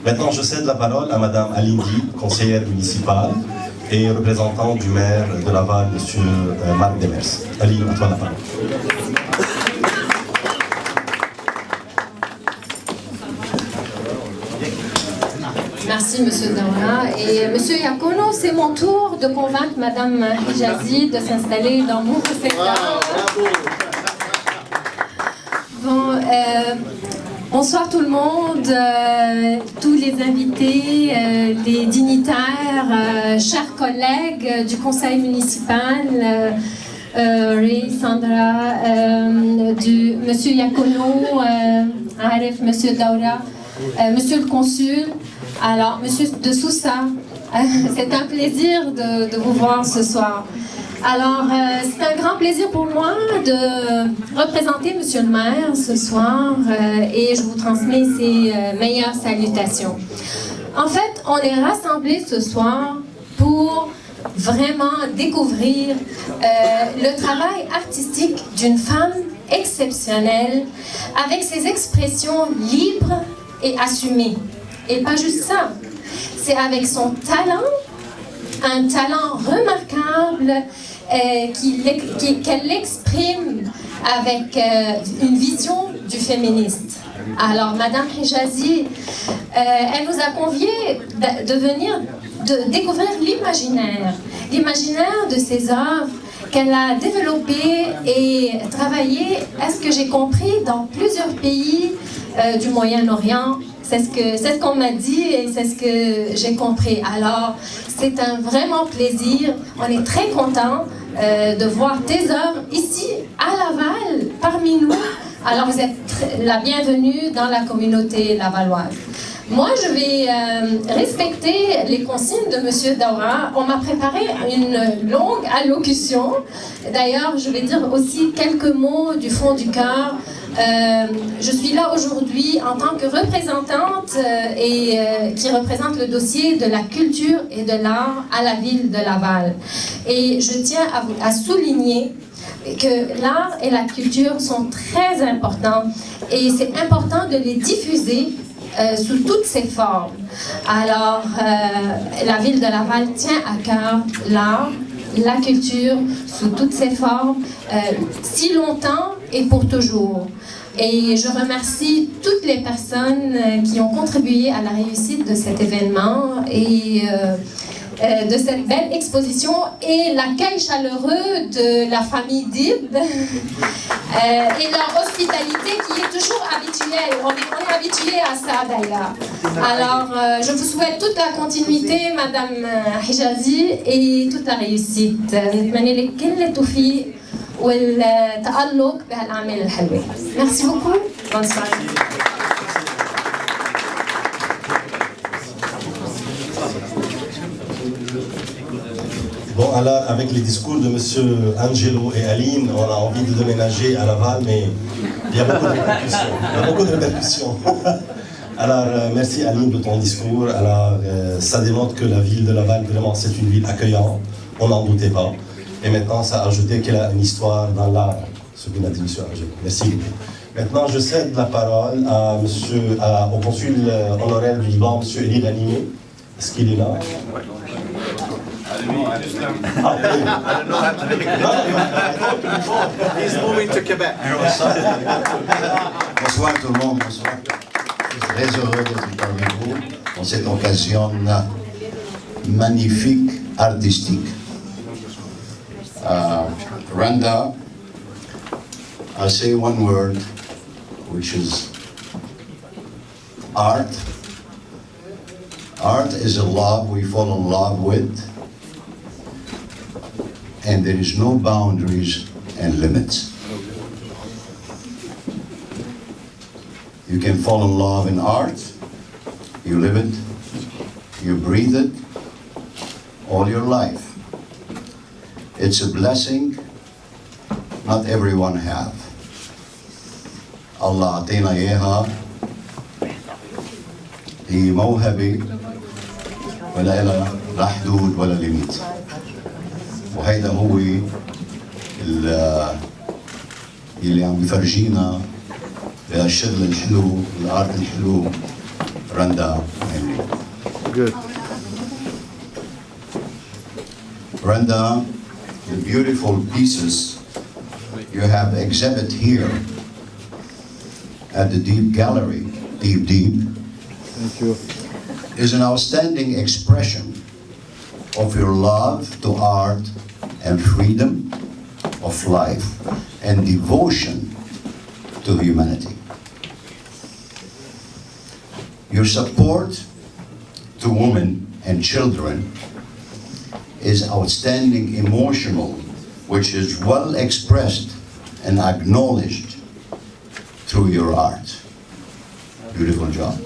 Maintenant, je cède la parole à Madame Aline Dieb, conseillère municipale et représentante du maire de Laval, Monsieur Marc Demers. Aline, à toi la parole. Merci, Monsieur Daura. Et Monsieur Iacono, c'est mon tour de convaincre Madame Hijazi de s'installer dans mon secteur. Bon, bonsoir tout le monde, tous les invités, les dignitaires, chers collègues du conseil municipal, Ray, Sandra, Monsieur Iacono, Arif, Monsieur Daura, Monsieur le consul. Alors, Monsieur de Sousa, c'est un plaisir de vous voir ce soir. Alors, c'est un grand plaisir pour moi de représenter Monsieur le maire ce soir et je vous transmets ses meilleures salutations. En fait, on est rassemblés ce soir pour vraiment découvrir le travail artistique d'une femme exceptionnelle avec ses expressions libres et assumées. Et pas juste ça, c'est avec son talent, un talent remarquable qu'elle exprime avec une vision du féministe. Alors, Madame Hijazi, elle nous a conviés de venir découvrir l'imaginaire de ses œuvres qu'elle a développées et travaillées, à ce que j'ai compris, dans plusieurs pays du Moyen-Orient. C'est ce qu'on m'a dit et c'est ce que j'ai compris. Alors, c'est un vraiment plaisir. On est très contents de voir tes œuvres ici, à Laval, parmi nous. Alors, vous êtes la bienvenue dans la communauté lavalloise. Moi, je vais respecter les consignes de Monsieur Daura. On m'a préparé une longue allocution. D'ailleurs, je vais dire aussi quelques mots du fond du cœur. Je suis là aujourd'hui en tant que représentante qui représente le dossier de la culture et de l'art à la ville de Laval. Et je tiens à souligner que l'art et la culture sont très importants et c'est important de les diffuser sous toutes ses formes. Alors, la ville de Laval tient à cœur l'art, la culture sous toutes ses formes, si longtemps et pour toujours. Et je remercie toutes les personnes qui ont contribué à la réussite de cet événement et de cette belle exposition et l'accueil chaleureux de la famille Dieb et leur hospitalité qui est toujours habituelle. On est habitué à ça d'ailleurs. Alors, je vous souhaite toute la continuité, Madame Hijazi, et toute la réussite. والتألق بهالأعمال الحلوة. Merci beaucoup. Bonne soirée. Bon, alors, avec les discours de M. Angelo et Aline, on a envie de déménager à Laval, mais il y a beaucoup de répercussions. Alors, merci Aline de ton discours. Alors, ça démontre que la ville de Laval, vraiment, c'est une ville accueillante. On n'en doutait pas. Et maintenant, ça a ajouté qu'elle a une histoire dans l'art, ce que m'a dit M. Angelo. Merci beaucoup. Maintenant, je cède la parole au consul honoraire du Liban, M. Elie Ghanimi. Est-ce qu'il est là? He's moving to Quebec. Bonsoir tout le monde, bonsoir. Je suis très heureux d'être parmi vous dans cette occasion magnifique, artistique. Randa, I'll say one word, which is art. Art is a love we fall in love with, and there is no boundaries and limits. You can fall in love in art, you live it, you breathe it all your life. It's a blessing not everyone have. Allah أعطينا إياها هي موهبة ولا لها لا حدود ولا ليميت. وهيدا هو اللي عم بيفرجينا بهالشغل الحلو، الارت الحلو، Brenda and me. Good. Brenda, the beautiful pieces you have exhibit here at the Deep Gallery, Deep, Thank you. is an outstanding expression of your love to art and freedom of life and devotion to humanity. Your support to women and children is outstanding emotional, which is well expressed and acknowledged through your art. Beautiful job.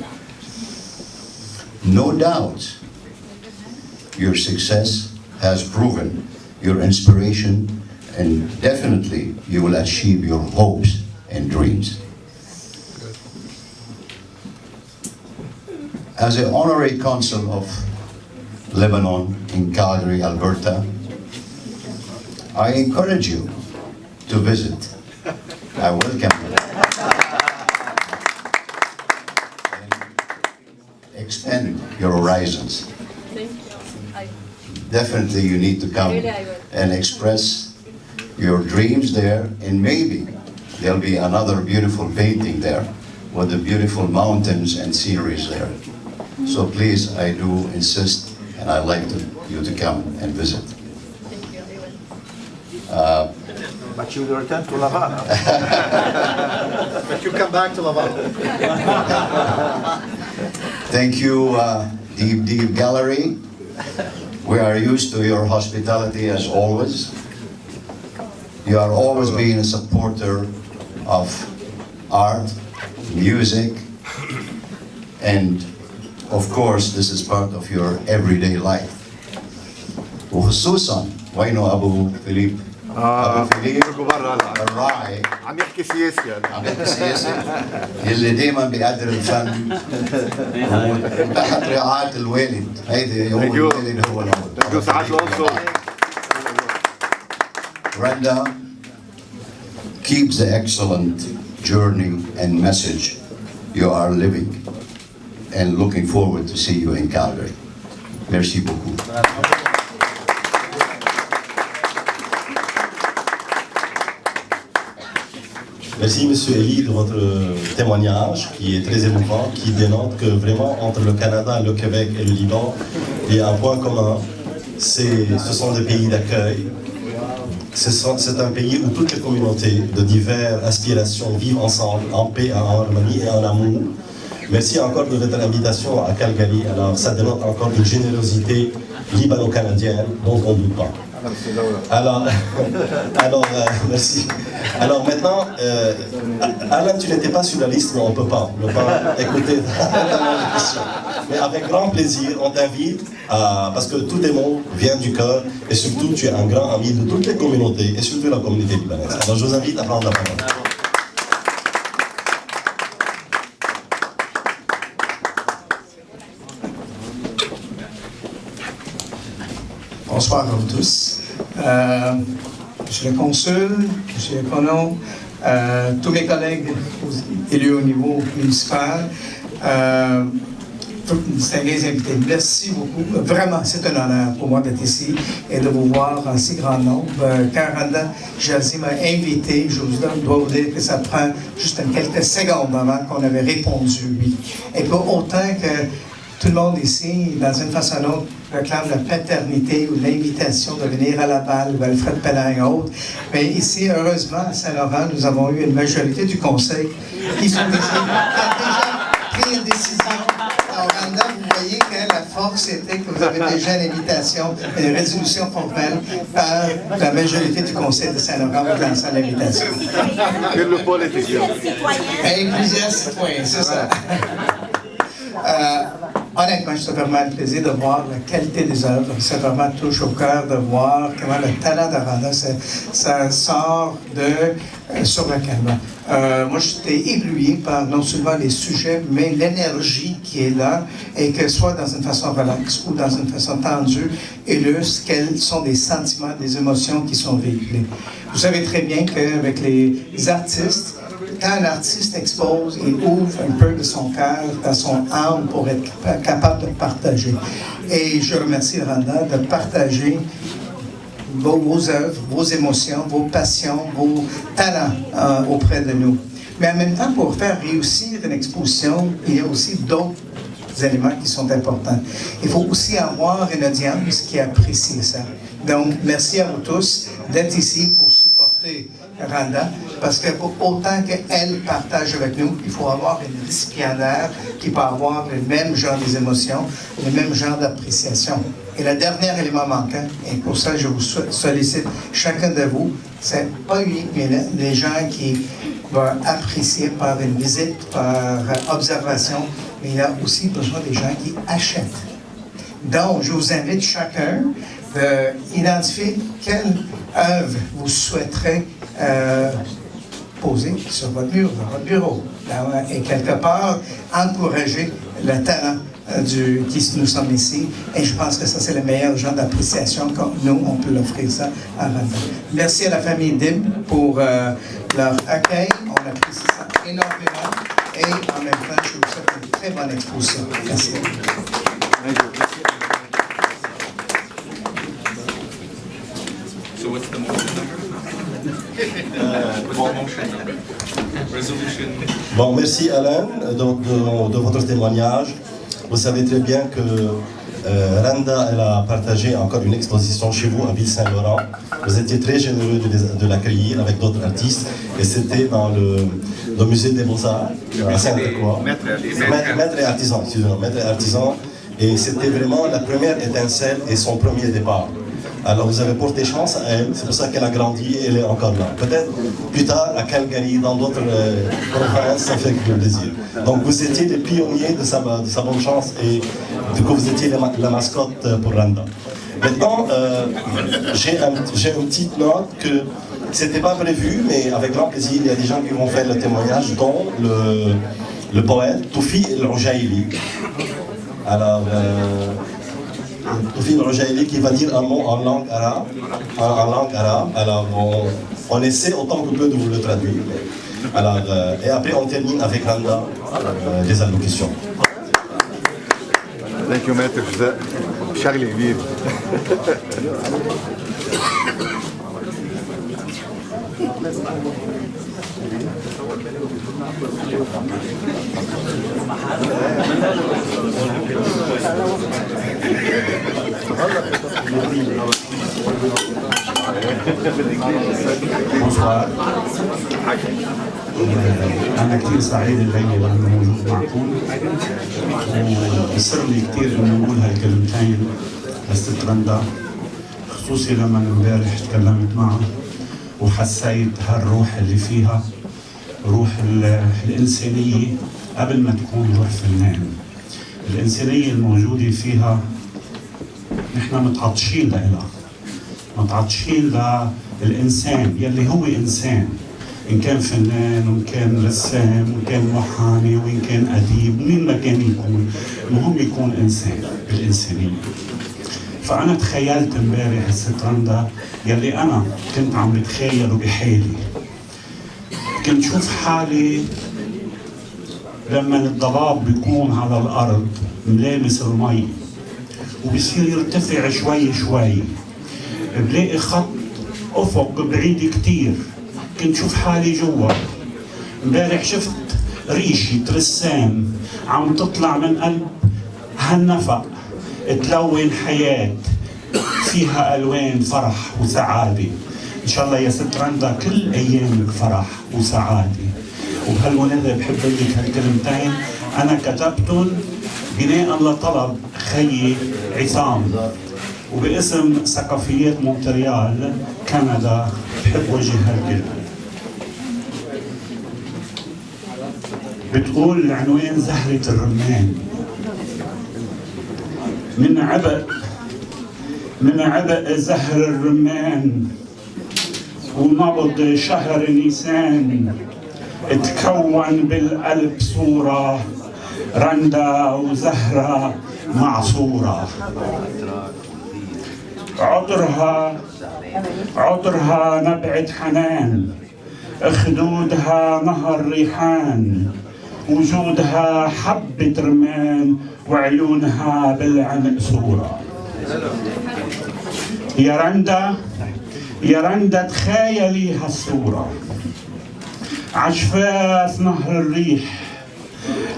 No doubt your success has proven your inspiration, and definitely you will achieve your hopes and dreams. As an honorary consul of Lebanon in Calgary, Alberta, I encourage you to visit. I welcome you. And expand your horizons. Definitely you need to come and express your dreams there, and maybe there'll be another beautiful painting there with the beautiful mountains and sceneries there. So please, I do insist, and I'd like you to come and visit. But you will return to Laval. But you come back to Laval. Thank you, Deep Gallery. We are used to your hospitality as always. You are always being a supporter of art, music, and of course, this is part of your everyday life. وخصوصا وينه أبو فيليب؟ أبو فيليب الراعي عم يحكي سياسي يعني. عم يحكي سياسي يلي دايما بيقدر الفن تحت رعاية الوالد. هيدي هو الوالد هو Thank you, سعاد العنصر. Brenda, keep the excellent journey and message you are living, and looking forward to see you in Calgary. Merci beaucoup. Merci Monsieur Elie de votre témoignage qui est très émouvant, qui dénote que vraiment entre le Canada, le Québec et le Liban, il y a un point commun, ce sont des pays d'accueil. C'est un pays où toutes les communautés de diverses aspirations vivent ensemble, en paix, en harmonie et en amour. Merci encore de votre invitation à Calgary. Alors ça dénote encore une générosité libano-canadienne dont on ne doute pas. Alors, merci. Alors maintenant, Alain, tu n'étais pas sur la liste, mais on ne peut pas écouter la question. Mais avec grand plaisir, on t'invite, parce que tous tes mots viennent du cœur, et surtout tu es un grand ami de toutes les communautés, et surtout la communauté libanaise. Alors je vous invite à prendre la parole. Bonsoir à vous tous. Monsieur le consul, monsieur l'économ, tous mes collègues élus au niveau municipal, distingués invités, merci beaucoup. Vraiment, c'est un honneur pour moi d'être ici et de vous voir en si grand nombre. Quand Randa Jazzy m'a invité, je dois vous dire que ça prend juste quelques secondes avant qu'on avait répondu oui. Et pour autant que tout le monde ici, dans une façon ou l'autre, réclame la paternité ou l'invitation de venir à Laval, ou Alfred Pelin et autres. Mais ici, heureusement, à Saint-Laurent, nous avons eu une majorité du conseil qui ont déjà pris une décision. Alors, Randa, vous voyez que la force était que vous avez déjà l'invitation, une résolution formelle par la majorité du conseil de Saint-Laurent vous lançant l'invitation. Et plusieurs citoyens, c'est ça. Honnêtement, c'est vraiment un plaisir de voir la qualité des œuvres. C'est vraiment touche au cœur de voir comment le talent d'Aranda, ça sort sur le canevas. Moi, j'étais ébloui par non seulement les sujets, mais l'énergie qui est là, et que soit dans une façon relaxe ou dans une façon tendue, et quels sont des sentiments, des émotions qui sont véhiculées. Vous savez très bien qu'avec les artistes, quand l'artiste expose, il ouvre un peu de son cœur, de son âme pour être capable de partager. Et je remercie Randa de partager vos œuvres, vos émotions, vos passions, vos talents auprès de nous. Mais en même temps, pour faire réussir une exposition, il y a aussi d'autres éléments qui sont importants. Il faut aussi avoir une audience qui apprécie ça. Donc, merci à vous tous d'être ici pour supporter Randa, parce que autant qu'elle partage avec nous, il faut avoir une récipiendaire qui peut avoir le même genre d'émotions, le même genre d'appréciation. Et le dernier élément manquant, et pour ça je vous sollicite chacun de vous, c'est pas uniquement les gens qui vont apprécier par une visite, par observation, mais il y a aussi besoin des gens qui achètent. Donc, je vous invite chacun d'identifier quelle œuvre vous souhaiterez poser sur votre mur, dans votre bureau. Et quelque part, encourager le talent qui nous sommes ici. Et je pense que ça, c'est le meilleur genre d'appréciation que nous, on peut l'offrir ça à Randa. Merci à la famille Dib pour leur accueil. On apprécie ça énormément. Et en même temps, je vous souhaite une très bonne exposition. Merci. So what's the motion number? What's the motion number? Resolution. Bon, merci Alain de votre témoignage. Vous savez très bien que Randa, elle a partagé encore une exposition chez vous à Ville-Saint-Laurent. Vous étiez très généreux de l'accueillir avec d'autres artistes et c'était dans le musée des Beaux-Arts à Sainte-Croix. Maître et artisan, excusez-moi, maître et artisan. Et c'était vraiment la première étincelle et son premier départ. Alors vous avez porté chance à elle, c'est pour ça qu'elle a grandi et elle est encore là. Peut-être plus tard à Calgary, dans d'autres provinces, ça fait plaisir. Donc vous étiez les pionniers de sa bonne chance et du coup vous étiez la mascotte pour Randa. Maintenant, j'ai une petite note que c'était pas prévu, mais avec grand plaisir, il y a des gens qui vont faire le témoignage, dont le poète Toufi El Roujaïli. Alors, Toufi El Roujaïli qui va dire un mot en langue arabe. Alors, on essaie autant que peut de vous le traduire. Alors, et après, on termine avec Randa des allocutions. Thank you, Maître. شغلة كبيرة. Bonsoir. أنا كثير سعيد الليلة لأنه موجود معكم وبصر لي كثير إنه نقول هالكلمتين لست رندا خصوصي لما امبارح تكلمت معها وحسيت هالروح اللي فيها روح الإنسانية قبل ما تكون روح فنان. الإنسانية الموجودة فيها نحن متعطشين لها، متعطشين للإنسان يلي هو إنسان، إن كان فنان وإن كان رسام وإن كان محامي وإن كان أديب مين ما كان يكون، المهم يكون إنسان بالإنسانية. فأنا تخيلت امبارح الست رندا يلي أنا كنت عم بتخيله بحالي. كنت شوف حالي لما الضباب بيكون على الأرض ملامس المي وبصير يرتفع شوي شوي، بلاقي خط أفق بعيد كتير، كنت شوف حالي جوا. امبارح شفت ريشة رسام عم تطلع من قلب هالنفق تلون حياة فيها ألوان فرح وسعادة. إن شاء الله يا ست رندا كل أيامك فرح وسعادة. وبهالمناسبة بحب أقول لك هالكلمتين أنا كتبتهم بناء لطلب خيي عصام وباسم ثقافيات مونتريال كندا بحب وجه هالكلمة. بتقول العنوان زهرة الرمان. من عبء زهر الرمان ونبض شهر نيسان تكون بالقلب صورة رندا وزهرة معصورة. عطرها نبعة حنان خدودها نهر ريحان، وجودها حبة رمان، وعيونها بالعمق صورة. يا رندا تخيلي هالصورة، عشفاف نهر الريح،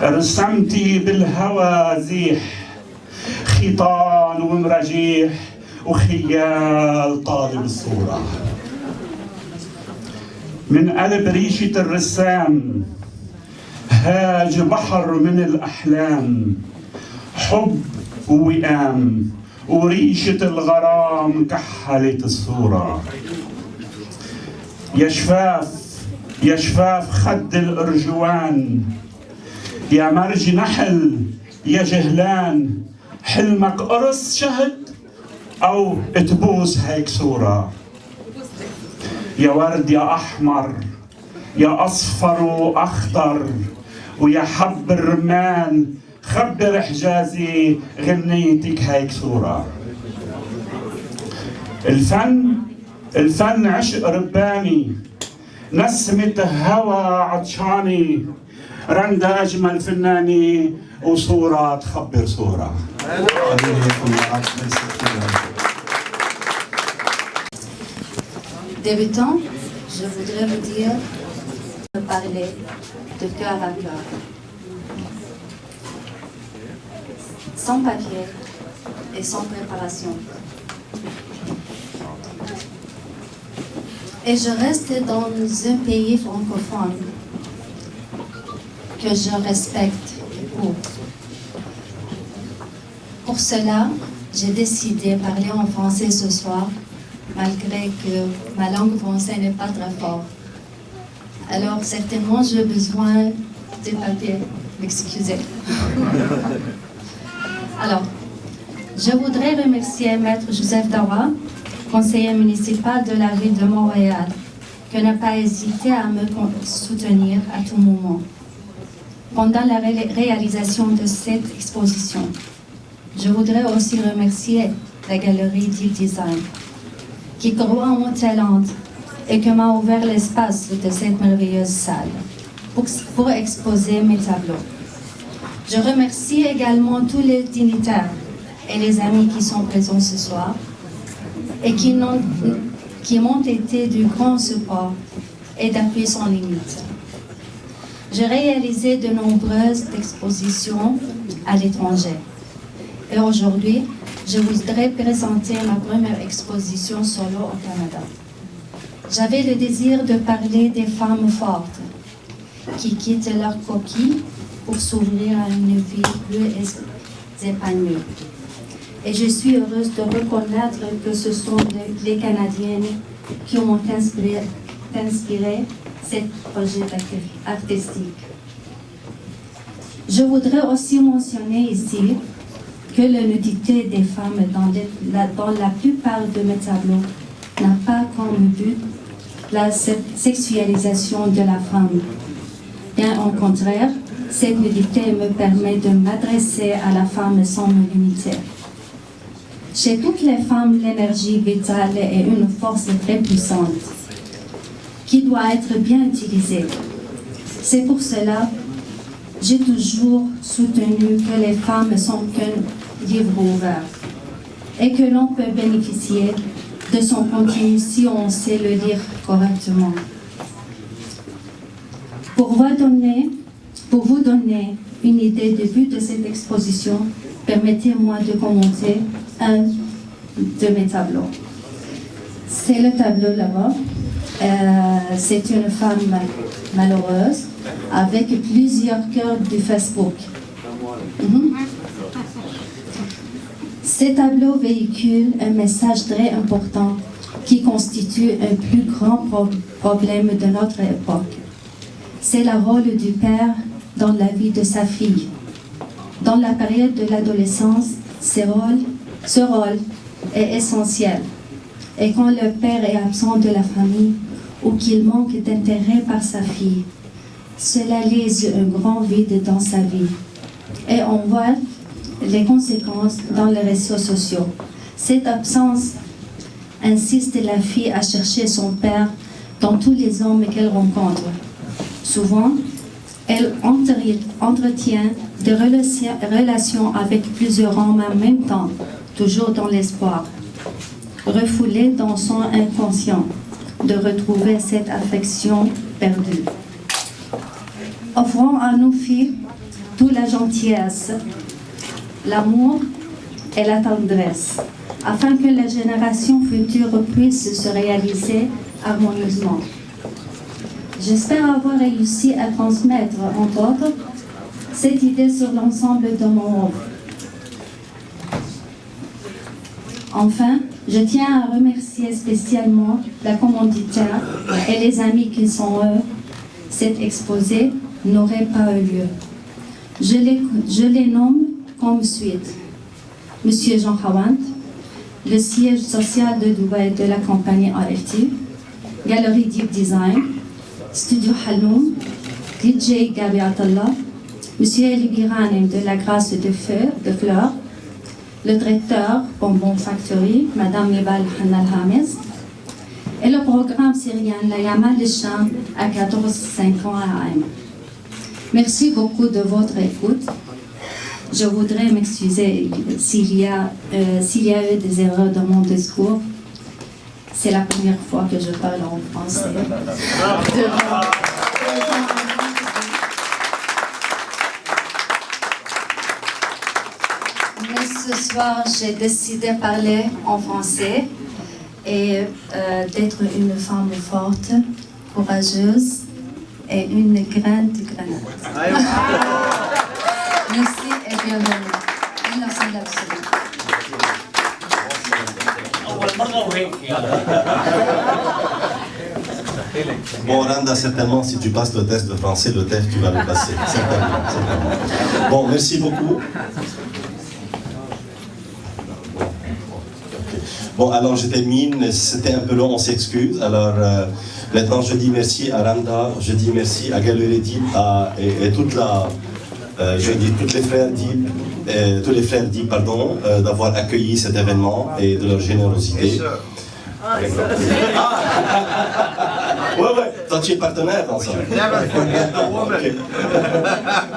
رسمتي بالهوى زيح، خيطان ومراجيح وخيال طالب الصورة. من قلب ريشة الرسام هاج بحر من الأحلام، حب ووئام، وريشة الغرام كحلت الصورة. يا شفاف خد الأرجوان، يا مرج نحل يا جهلان، حلمك قرص شهد أو تبوس هيك صورة. يا ورد يا أحمر يا أصفر وأخضر، ويا حب الرمان، خبر حجازي غنيتك هيك صورة. الفن عشق رباني، نسمة هوى عطشاني، رندا أجمل فناني وصورة تخبر صورة. Débutant, je voudrais vous dire de parler de cœur à cœur, sans papier et sans préparation. Et je reste dans un pays francophone que je respecte beaucoup. Pour cela, j'ai décidé de parler en français ce soir, malgré que ma langue française n'est pas très forte. Alors, certainement, j'ai besoin de papier. M'excusez. Alors, je voudrais remercier Maître Joseph Dawa, conseiller municipal de la ville de Montréal, qui n'a pas hésité à me soutenir à tout moment pendant la réalisation de cette exposition. Je voudrais aussi remercier la galerie Deep Design, qui croit en mon talent et qui m'a ouvert l'espace de cette merveilleuse salle pour exposer mes tableaux. Je remercie également tous les dignitaires et les amis qui sont présents ce soir et qui m'ont été du grand support et d'appui sans limite. J'ai réalisé de nombreuses expositions à l'étranger. Et aujourd'hui, je voudrais présenter ma première exposition solo au Canada. J'avais le désir de parler des femmes fortes qui quittent leur coquille pour s'ouvrir à une vie plus épanouie. Et je suis heureuse de reconnaître que ce sont les Canadiennes qui ont inspiré ce projet artistique. Je voudrais aussi mentionner ici que la nudité des femmes dans la plupart de mes tableaux n'a pas comme but la sexualisation de la femme. Bien au contraire, cette nudité me permet de m'adresser à la femme sans me limiter. Chez toutes les femmes, l'énergie vitale est une force très puissante qui doit être bien utilisée. C'est pour cela que j'ai toujours soutenu que les femmes sont qu'un livre ouvert et que l'on peut bénéficier de son contenu si on sait le lire correctement. Pour vous donner une idée du but de cette exposition, permettez-moi de commenter un de mes tableaux. C'est le tableau là-bas. C'est une femme malheureuse avec plusieurs cœurs du Facebook. Ces tableaux véhiculent un message très important qui constitue un plus grand problème de notre époque. C'est le rôle du père dans la vie de sa fille. Dans la période de l'adolescence, ce rôle est essentiel. Et quand le père est absent de la famille ou qu'il manque d'intérêt par sa fille, cela laisse un grand vide dans sa vie. Et on voit les conséquences dans les réseaux sociaux. Cette absence incite la fille à chercher son père dans tous les hommes qu'elle rencontre. Souvent, elle entretient des relations avec plusieurs hommes en même temps, toujours dans l'espoir, refoulée dans son inconscient, de retrouver cette affection perdue. Offrons à nos filles toute la gentillesse, l'amour et la tendresse, afin que les générations futures puissent se réaliser harmonieusement. J'espère avoir réussi à transmettre, entre autres, cette idée sur l'ensemble de mon œuvre. Enfin, je tiens à remercier spécialement la commanditaire et les amis qui sont eux. Cet exposé n'aurait pas eu lieu. Je les nomme comme suite. Monsieur Jean Khawant, le siège social de Dubaï de la compagnie AFT, Galerie Deep Design, Studio Haloum, DJ Gabi Atallah, Monsieur Eli Biranem de la Grâce de Fleurs, le directeur Bonbon Factory, Madame Nibal Hanal Hames, et le programme syrien La Yamal Cham à 14-5 ans à AM. Merci beaucoup de votre écoute. Je voudrais m'excuser s'il y a eu des erreurs dans mon discours. C'est la première fois que je parle en français. Mais ce soir, j'ai décidé de parler en français et d'être une femme forte, courageuse et une grande grenade. Merci et bienvenue. Innocent d'absolu. Bon, Randa, certainement, si tu passes le test de français, le test, tu vas le passer. Certainement, certainement. Bon, merci beaucoup. Bon, alors je termine, c'était un peu long, on s'excuse. Alors maintenant je dis merci à Randa, je dis merci à Galerie Deep et toute la, je dis tous les frères Deep, pardon, d'avoir accueilli cet événement et de leur générosité. Ouais, toi tu es partenaire dans ça. Okay.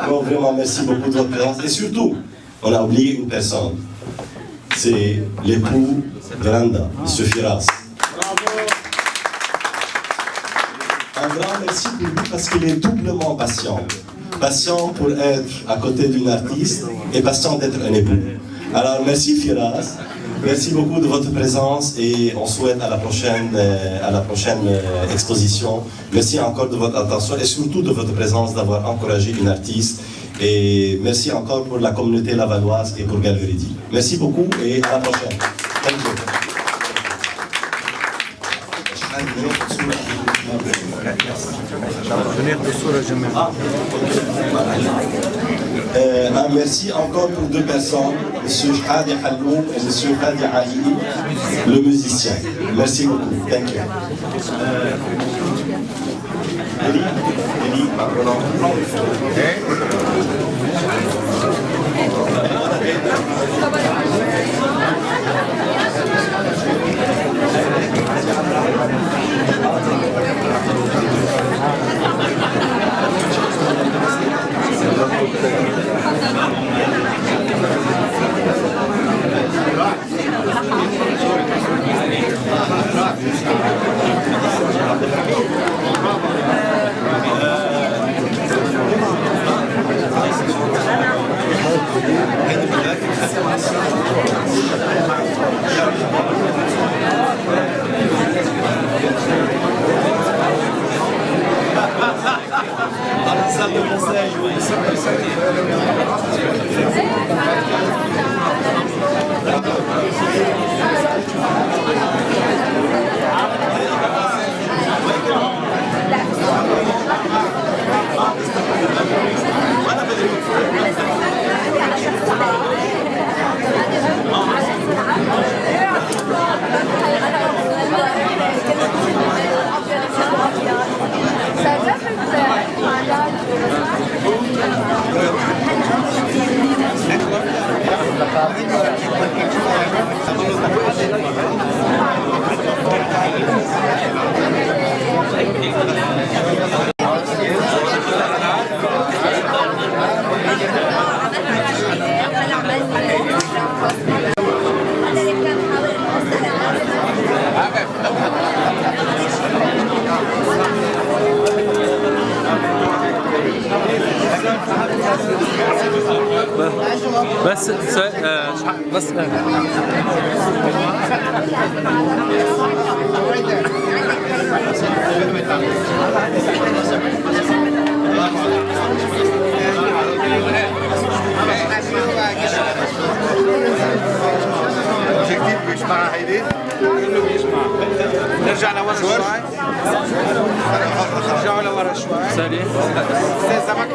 Bon, vraiment merci beaucoup de votre présence et surtout, on a oublié une personne. C'est l'époux de Randa, M. Firas. Un grand merci pour lui parce qu'il est doublement patient. Patient pour être à côté d'une artiste et patient d'être un époux. Alors merci Firas, merci beaucoup de votre présence et on souhaite à la prochaine exposition. Merci encore de votre attention et surtout de votre présence, d'avoir encouragé une artiste. Et merci encore pour la communauté lavalloise et pour Galerie Deep. Merci beaucoup et à la prochaine. Thank you. Un merci encore pour deux personnes, M. Hadi Haloum et M. Hadi Ali, le musicien. Merci beaucoup. Thank you. Eli? بس بس Objectief بيسمعها هيدي؟ نرجع لورا شوي. نرجعوا لورا شوي. سالي استاذ سمك.